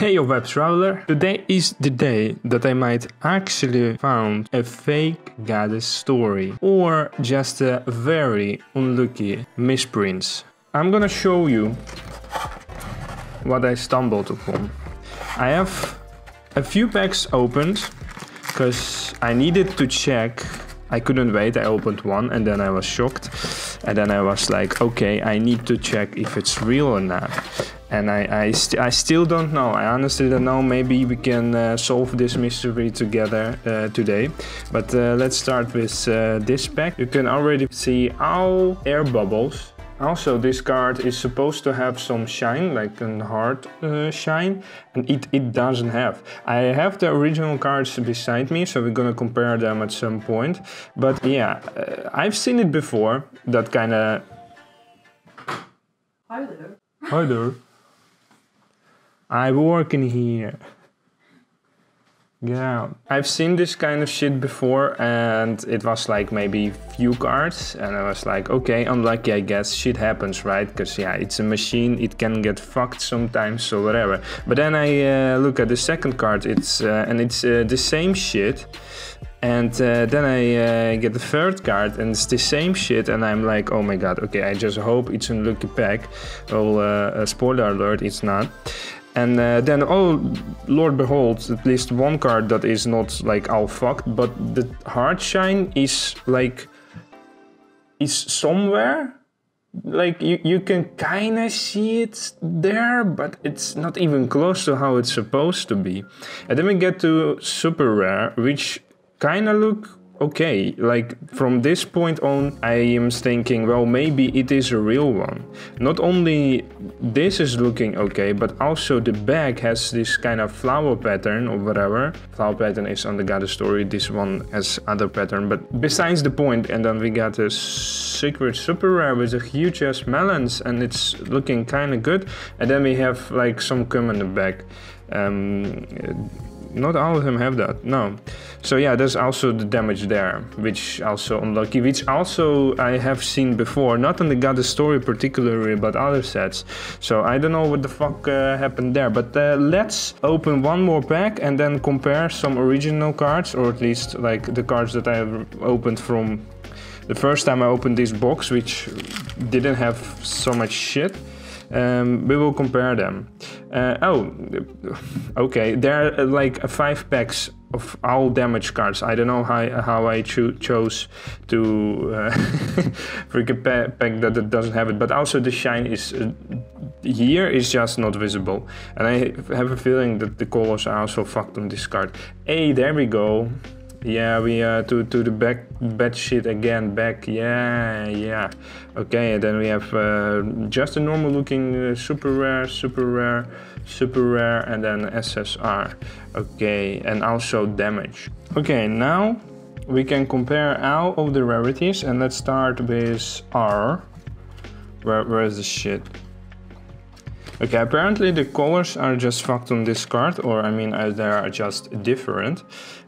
Hey web traveler, today is the day that I might actually found a fake goddess story or just a very unlucky misprint. I'm gonna show you what I stumbled upon. I have a few packs opened because I needed to check. I couldn't wait, I opened one and then I was shocked. And then I was like, okay, I need to check if it's real or not. And I still don't know. I honestly don't know. Maybe we can solve this mystery together today. But let's start with this pack. You can already see all air bubbles. Also, this card is supposed to have some shine, like a hard shine, and it doesn't have. I have the original cards beside me, so we're gonna compare them at some point. But yeah, I've seen it before, that kind of... Hi there. Hi there. I work in here. Yeah, I've seen this kind of shit before and it was like maybe few cards and I was like, okay, unlucky I guess, shit happens, right? Because yeah, it's a machine, it can get fucked sometimes, so whatever. But then I look at the second card, it's the same shit. And then I get the third card and it's the same shit and I'm like, oh my god, okay, I just hope it's a lucky pack. Well, spoiler alert, it's not. And then, oh, Lord behold, at least one card that is not like all fucked, but the hard shine is like, is somewhere. Like you can kind of see it there, but it's not even close to how it's supposed to be. And then we get to super rare, which kind of look okay. Like from this point on, I am thinking, well, maybe it is a real one. Not only this is looking okay, but also the bag has this kind of flower pattern or whatever. Flower pattern is on the goddess story. This one has other pattern, but besides the point. And then we got a secret super rare with a huge ass melons, and it's looking kind of good. And then we have like some cum in the bag. Not all of them have that, no. So yeah, there's also the damage there, which also unlucky, which also I have seen before, not in the goddess story particularly, but other sets. So I don't know what the fuck happened there, but let's open one more pack and then compare some original cards, or at least like the cards that I have opened from the first time I opened this box, which didn't have so much shit. We will compare them. Oh, okay, there are like 5 packs of all damage cards. I don't know how I chose to freaking pack that doesn't have it, but also the shine is here is just not visible. And I have a feeling that the colors are also fucked on this card. Hey, there we go. Yeah, we to the bad shit again, back, yeah. Okay, and then we have just a normal looking super rare, and then SSR. Okay, and also damage. Okay, now we can compare all of the rarities, and let's start with R. Where is the shit? Okay, apparently the colors are just fucked on this card, or I mean they are just different.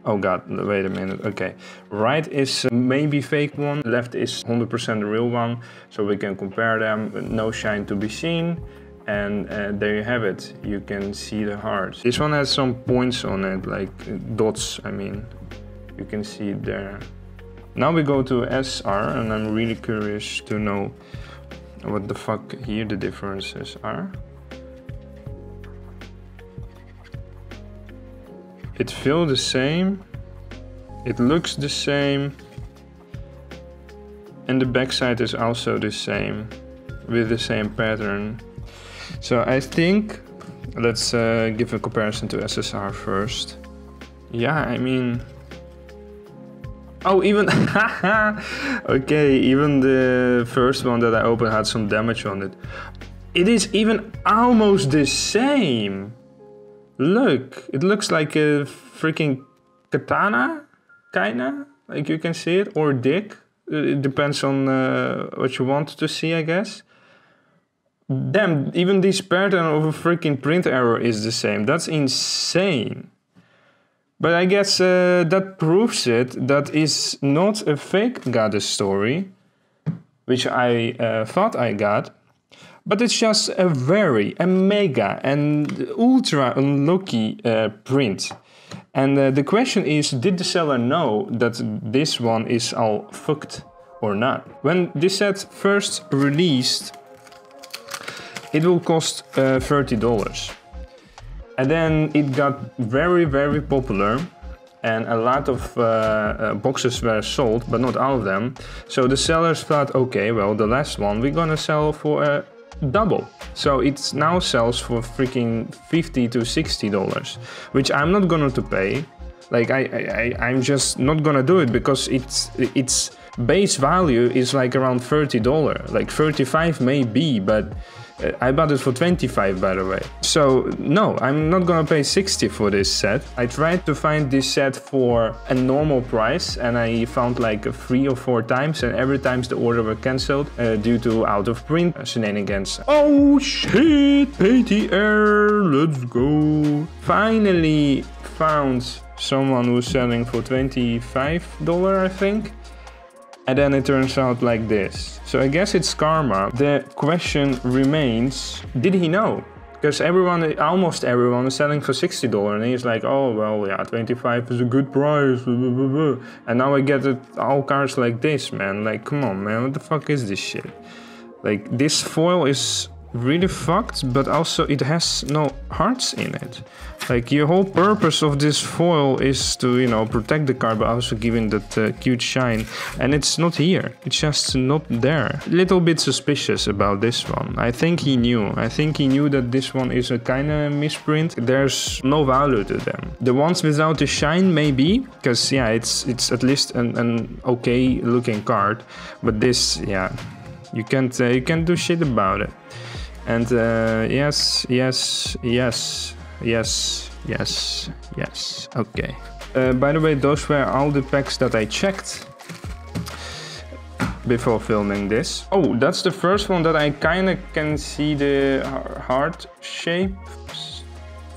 Oh god, wait a minute, okay. Right is maybe fake one, left is 100% the real one, so we can compare them, no shine to be seen. And there you have it, you can see the hearts. This one has some points on it, like dots, I mean, you can see it there. Now we go to SR, and I'm really curious to know what the fuck here the differences are. It feels the same, it looks the same, and the backside is also the same, with the same pattern. So I think, let's give a comparison to SSR first. Yeah, I mean... Oh, even... Okay, even the first one that I opened had some damage on it. It is even almost the same! Look, it looks like a freaking katana, kinda, like you can see it, or dick. It depends on what you want to see, I guess. Damn, even this pattern of a freaking print error is the same. That's insane. But I guess that proves it. That is not a fake goddess story, which I thought I got. But it's just a mega and ultra unlucky print. And the question is, did the seller know that this one is all fucked or not? When this set first released, it will cost $30. And then it got very, very popular. And a lot of boxes were sold, but not all of them. So the sellers thought, okay, well, the last one we're gonna sell for double. So it now sells for freaking $50 to $60, which I'm not gonna to pay. Like I'm just not gonna do it because its base value is like around $30. Like 35 maybe, but I bought it for 25, by the way. So no, I'm not gonna pay 60 for this set. I tried to find this set for a normal price and I found like 3 or 4 times, and every time the order were cancelled due to out of print shenanigans. Oh shit, PTR, let's go. Finally found someone who's selling for $25, I think. And then it turns out like this. So I guess it's karma. The question remains, did he know? Because almost everyone is selling for $60 and he's like, oh, well, yeah, 25 is a good price. And now I get all cards like this, man. Like, come on, man, what the fuck is this shit? Like, this foil is really fucked, but also it has no hearts in it. Like, your whole purpose of this foil is to, you know, protect the card, but also giving that cute shine. And it's not here. It's just not there. A little bit suspicious about this one. I think he knew. I think he knew that this one is a kind of misprint. There's no value to them. The ones without the shine, maybe, because yeah, it's at least an okay looking card. But this, yeah, you can't do shit about it. And yes, okay. By the way, those were all the packs that I checked before filming this. Oh, that's the first one that I kinda can see the heart shape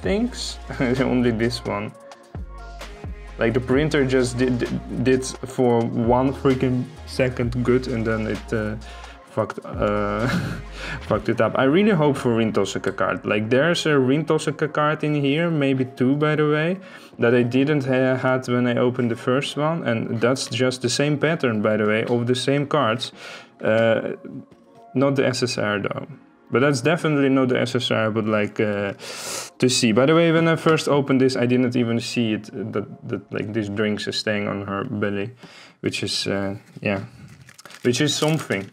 things. Only this one. Like the printer just did for 1 freaking second good, and then it fucked it up. I really hope for Rintosuke card. Like, there's a Rintosuke card in here, maybe 2 by the way, that I didn't had when I opened the first one, and that's just the same pattern, by the way, of the same cards. Not the SSR though. But that's definitely not the SSR I would like to see. By the way, when I first opened this, I didn't even see it, that like this drinks is staying on her belly, which is, yeah. Which is something.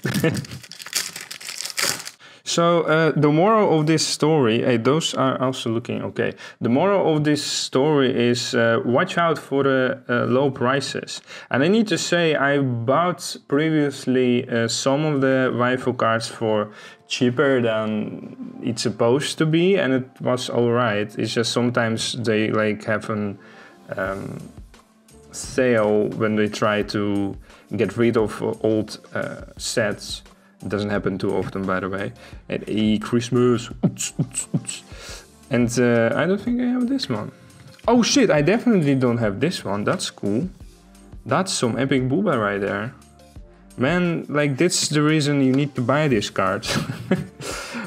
So the moral of this story, those are also looking okay. The moral of this story is watch out for the low prices. And I need to say, I bought previously some of the waifu cards for cheaper than it's supposed to be, and it was alright. It's just sometimes they like have an sale when they try to get rid of old sets. It doesn't happen too often, by the way. At Christmas. And I don't think I have this one. Oh shit, I definitely don't have this one. That's cool. That's some epic booba right there. Man, like, that's the reason you need to buy these cards.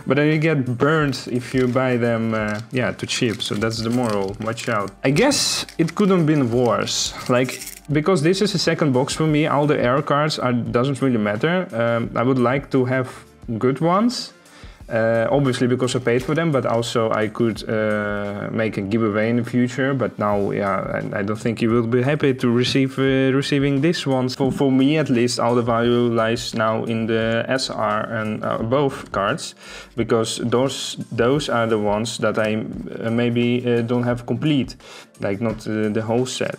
But then you get burned if you buy them, yeah, too cheap. So that's the moral. Watch out. I guess it couldn't have been worse. Like, because this is a second box for me, all the air cards doesn't really matter. I would like to have good ones. Obviously because I paid for them, but also I could make a giveaway in the future. But now, yeah, I don't think you will be happy to receive receiving this one. For me at least, all the value lies now in the SR and above cards, because those are the ones that I maybe don't have complete, like not the whole set.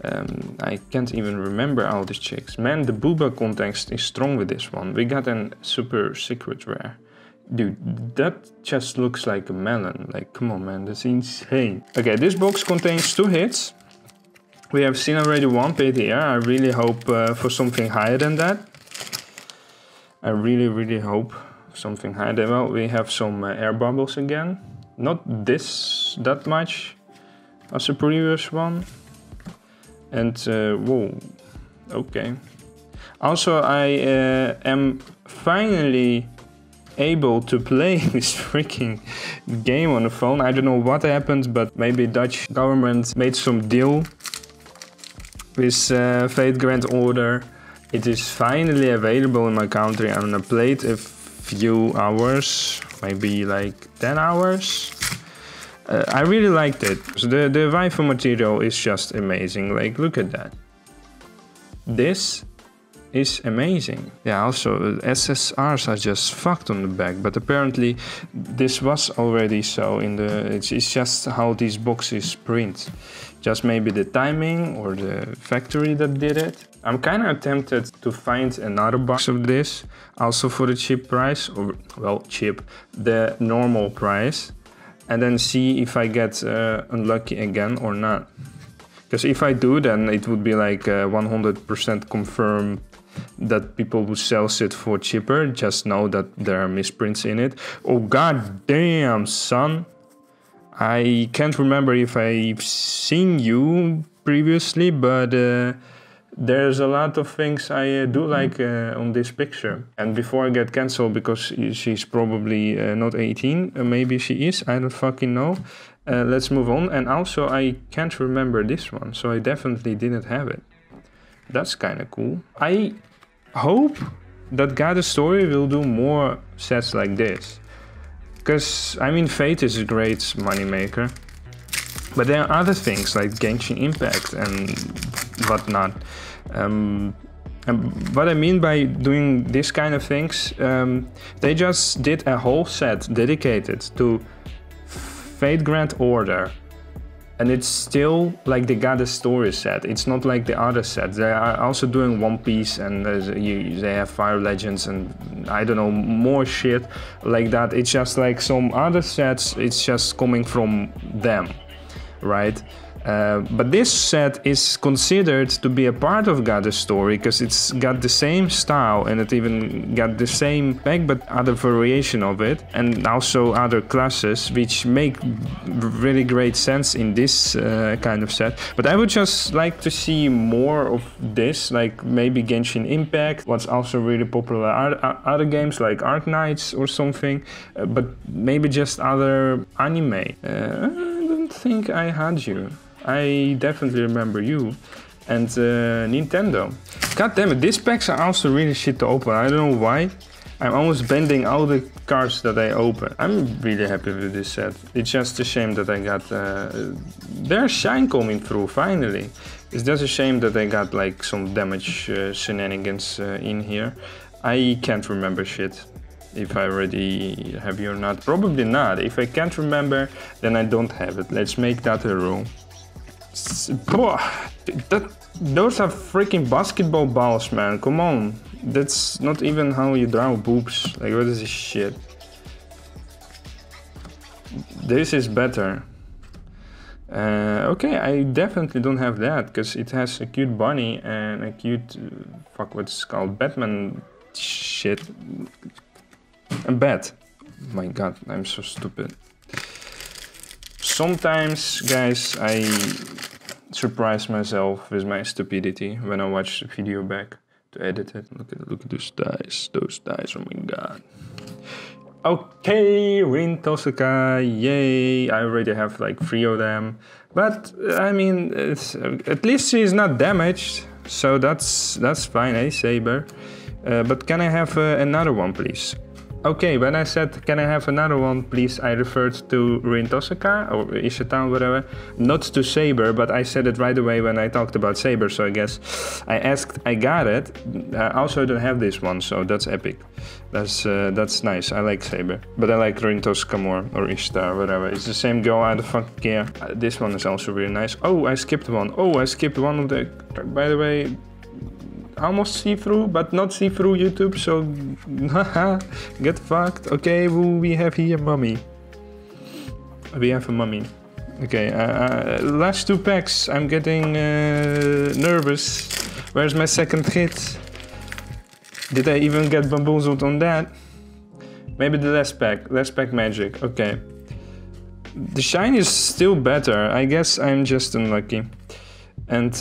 I can't even remember all these chicks. Man, the booba context is strong with this one. We got a super secret rare. Dude, that just looks like a melon. Like, come on, man, that's insane. Okay, this box contains 2 hits. We have seen already 1 PTR. I really hope for something higher than that. I really hope something higher than that. Well, we have some air bubbles again. Not that much as the previous one. And, whoa, okay. Also, I am finally able to play this freaking game on the phone. I don't know what happened, but maybe Dutch government made some deal with Fate Grand Order. It is finally available in my country. I'm gonna play it a few hours, maybe like 10 hours. I really liked it. So the waifu material is just amazing. Like, look at that. This is amazing. Yeah, also SSRs are just fucked on the back, but apparently this was already so in the... It's just how these boxes print. Just maybe the timing or the factory that did it. I'm kind of tempted to find another box of this, also for the cheap price, or well, cheap, the normal price, and then see if I get unlucky again or not. Because if I do, then it would be like 100% confirmed that people who sell it for cheaper just know that there are misprints in it. Oh god damn, son. I can't remember if I've seen you previously, but there's a lot of things I do like on this picture. And before I get cancelled because she's probably not 18, maybe she is, I don't fucking know. Let's move on. And also I can't remember this one, so I definitely didn't have it. That's kind of cool. I hope that God Story will do more sets like this. Because, I mean, Fate is a great moneymaker. But there are other things like Genshin Impact and whatnot. And what I mean by doing this kind of things, they just did a whole set dedicated to Fate Grand Order. And it's still like the God Story set. It's not like the other sets. They are also doing One Piece and they have Fire Legends and I don't know, more shit like that. It's just like some other sets, it's just coming from them, right? But this set is considered to be a part of God Story because it's got the same style and it even got the same pack but other variation of it, and also other classes which make really great sense in this kind of set. But I would just like to see more of this, like maybe Genshin Impact, what's also really popular, other games like Arc Knights or something, but maybe just other anime. I don't think I had you. I definitely remember you. And Nintendo. God damn it, these packs are also really shit to open. I don't know why. I'm almost bending all the cards that I open. I'm really happy with this set. It's just a shame that I got... there's shine coming through, finally. It's just a shame that I got like some damage shenanigans in here. I can't remember shit. If I already have you or not. Probably not. If I can't remember, then I don't have it. Let's make that a rule. Those are freaking basketball balls, man. Come on. That's not even how you draw boobs. Like, what is this shit? This is better. Okay, I definitely don't have that, because it has a cute bunny and a cute... fuck, what's it called? Batman shit. A bat. My god, I'm so stupid. Sometimes, guys, I surprise myself with my stupidity when I watch the video back to edit it. Look at those dice. Those dice, oh my god. Okay, Rin Tosaka, yay. I already have like 3 of them. But, I mean, at least she's not damaged. So that's fine, eh, Saber? But can I have another one, please? Okay, when I said, can I have another one, please, I referred to Rin Tosaka, or Ishita, whatever. Not to Saber, but I said it right away when I talked about Saber, so I guess I asked, I got it. I also don't have this one, so that's epic. That's nice, I like Saber. But I like Rin Tosaka more, or Ishita, whatever. It's the same girl, I don't fucking care. This one is also really nice. Oh, I skipped one. Oh, I skipped one of the... By the way... almost see-through, but not see-through YouTube, so get fucked. Okay, we have here mummy. We have a mummy. Okay, last 2 packs. I'm getting nervous. Where's my second hit? Did I even get bamboozled on that? Maybe the last pack magic. Okay. The shine is still better. I guess I'm just unlucky. And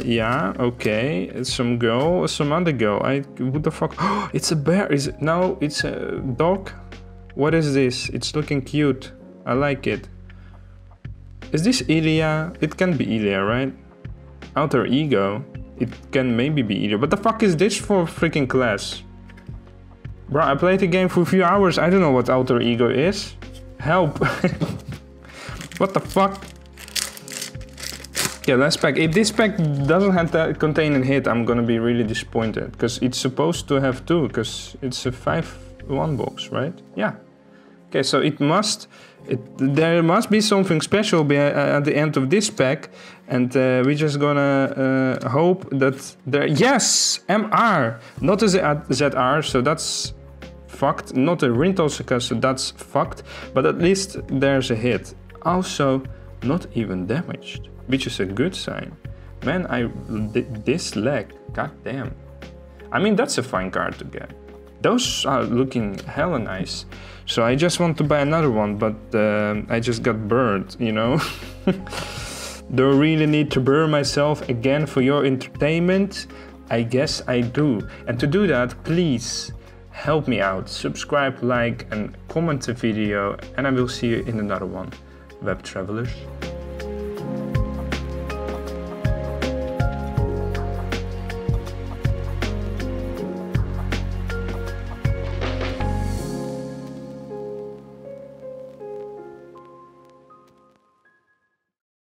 yeah, okay, some girl, some other girl. What the fuck? It's a bear. Is it? No, it's a dog. What is this? It's looking cute. I like it. Is this Ilia? It can be Ilia, right? Alter ego. It can maybe be Ilia. What the fuck is this for freaking class? Bro, I played the game for a few hours. I don't know what alter ego is. Help. What the fuck? Yeah, last pack. If this pack doesn't have to contain a hit, I'm gonna be really disappointed. Because it's supposed to have 2, because it's a 5-1 box, right? Yeah. Okay, so there must be something special at the end of this pack. And we're just gonna hope that there... Yes! MR! Not a ZR, so that's fucked. Not a Rintosaka, so that's fucked. But at least there's a hit. Also, not even damaged, which is a good sign. Man, this leg, god damn. I mean, that's a fine card to get. Those are looking hella nice. So I just want to buy another one, but I just got burned, you know? Do I really need to burn myself again for your entertainment? I guess I do. And to do that, please help me out. Subscribe, like, and comment the video. And I will see you in another one. Web travelers.